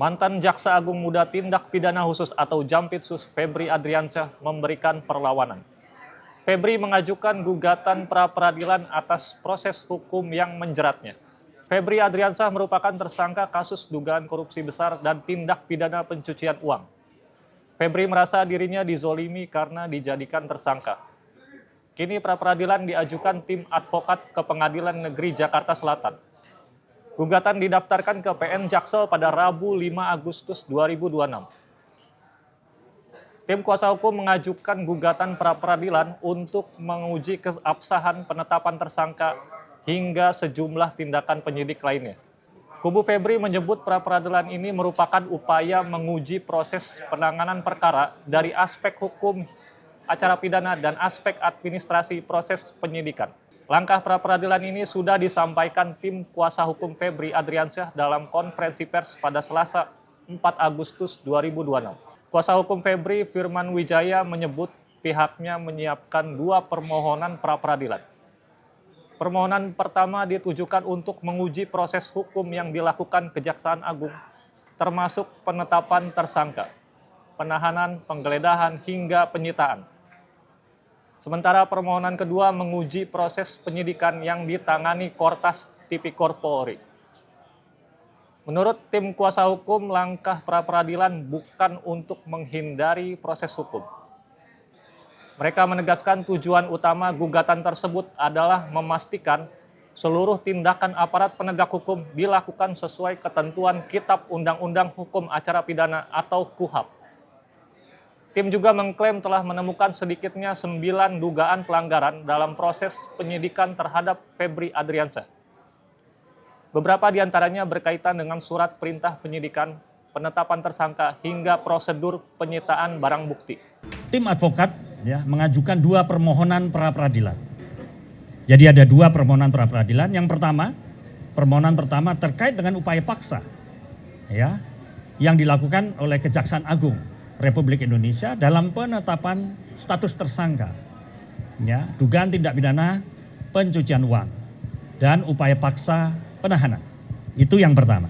Mantan Jaksa Agung Muda Tindak Pidana Khusus atau Jampitsus Febri Adriansyah memberikan perlawanan. Febri mengajukan gugatan pra-peradilan atas proses hukum yang menjeratnya. Febri Adriansyah merupakan tersangka kasus dugaan korupsi besar dan tindak pidana pencucian uang. Febri merasa dirinya dizolimi karena dijadikan tersangka. Kini pra-peradilan diajukan tim advokat ke Pengadilan Negeri Jakarta Selatan. Gugatan didaftarkan ke PN Jaksel pada Rabu 5 Agustus 2026. Tim kuasa hukum mengajukan gugatan pra-peradilan untuk menguji keabsahan penetapan tersangka hingga sejumlah tindakan penyidik lainnya. Kubu Febri menyebut pra-peradilan ini merupakan upaya menguji proses penanganan perkara dari aspek hukum acara pidana dan aspek administrasi proses penyidikan. Langkah pra-peradilan ini sudah disampaikan tim kuasa hukum Febri Adriansyah dalam konferensi pers pada Selasa 4 Agustus 2026. Kuasa hukum Febri, Firman Wijaya, menyebut pihaknya menyiapkan 2 permohonan pra-peradilan. Permohonan pertama ditujukan untuk menguji proses hukum yang dilakukan Kejaksaan Agung, termasuk penetapan tersangka, penahanan, penggeledahan, hingga penyitaan. Sementara permohonan kedua menguji proses penyidikan yang ditangani Kortas Tipikor Polri. Menurut tim kuasa hukum, langkah pra-peradilan bukan untuk menghindari proses hukum. Mereka menegaskan tujuan utama gugatan tersebut adalah memastikan seluruh tindakan aparat penegak hukum dilakukan sesuai ketentuan Kitab Undang-Undang Hukum Acara Pidana atau KUHAP. Tim juga mengklaim telah menemukan sedikitnya 9 dugaan pelanggaran dalam proses penyidikan terhadap Febri Adriansyah. Beberapa diantaranya berkaitan dengan surat perintah penyidikan, penetapan tersangka, hingga prosedur penyitaan barang bukti. Tim advokat mengajukan 2 permohonan pra-peradilan. Jadi ada 2 permohonan pra-peradilan. Yang pertama, permohonan pertama terkait dengan upaya paksa yang dilakukan oleh Kejaksaan Agung Republik Indonesia dalam penetapan status tersangka, dugaan tindak pidana pencucian uang dan upaya paksa penahanan. Itu yang pertama.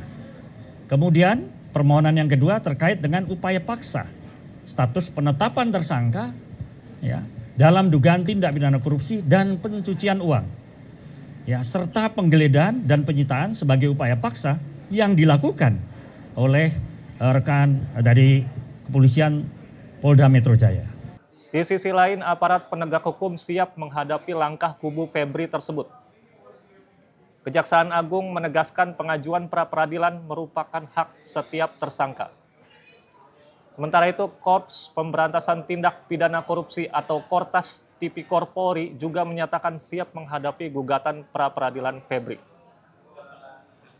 Kemudian permohonan yang kedua terkait dengan upaya paksa status penetapan tersangka dalam dugaan tindak pidana korupsi dan pencucian uang, serta penggeledahan dan penyitaan sebagai upaya paksa yang dilakukan oleh rekan dari Kepolisian Polda Metro Jaya. Di sisi lain, aparat penegak hukum siap menghadapi langkah kubu Febri tersebut. Kejaksaan Agung menegaskan pengajuan pra-peradilan merupakan hak setiap tersangka. Sementara itu, Korps Pemberantasan Tindak Pidana Korupsi atau Kortas Tipikor Polri juga menyatakan siap menghadapi gugatan pra-peradilan Febri.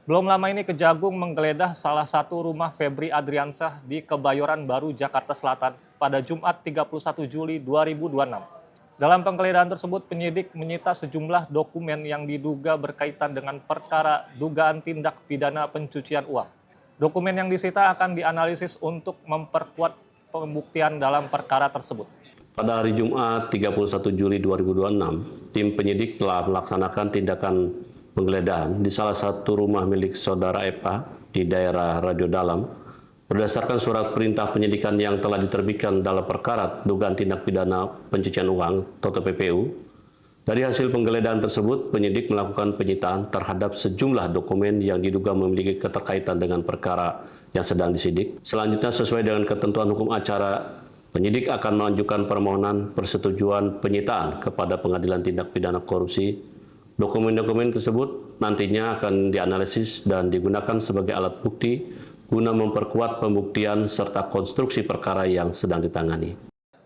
Belum lama ini Kejagung menggeledah salah satu rumah Febri Adriansyah di Kebayoran Baru, Jakarta Selatan pada Jumat 31 Juli 2026. Dalam penggeledahan tersebut, penyidik menyita sejumlah dokumen yang diduga berkaitan dengan perkara dugaan tindak pidana pencucian uang. Dokumen yang disita akan dianalisis untuk memperkuat pembuktian dalam perkara tersebut. Pada hari Jumat 31 Juli 2026, tim penyidik telah melaksanakan tindakan penggeledahan di salah satu rumah milik saudara Epa di daerah Radio Dalam berdasarkan surat perintah penyidikan yang telah diterbitkan dalam perkara dugaan tindak pidana pencucian uang atau TPPU. Dari hasil penggeledahan tersebut, penyidik melakukan penyitaan terhadap sejumlah dokumen yang diduga memiliki keterkaitan dengan perkara yang sedang disidik. Selanjutnya, sesuai dengan ketentuan hukum acara, penyidik akan mengajukan permohonan persetujuan penyitaan kepada Pengadilan Tindak Pidana Korupsi. Dokumen-dokumen tersebut nantinya akan dianalisis dan digunakan sebagai alat bukti guna memperkuat pembuktian serta konstruksi perkara yang sedang ditangani.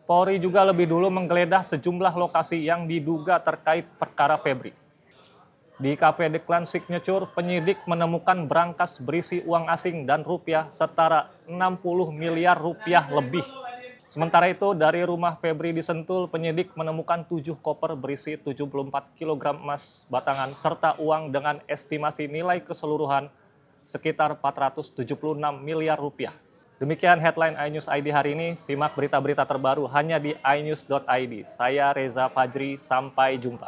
Polri juga lebih dulu menggeledah sejumlah lokasi yang diduga terkait perkara Febri. Di Cafe Declan Signature, penyidik menemukan brankas berisi uang asing dan rupiah setara 60 miliar rupiah lebih. Sementara itu, dari rumah Febri di Sentul, penyidik menemukan 7 koper berisi 74 kg emas batangan serta uang dengan estimasi nilai keseluruhan sekitar 476 miliar rupiah. Demikian headline iNews ID hari ini. Simak berita-berita terbaru hanya di inews.id. Saya Reza Fajri, sampai jumpa.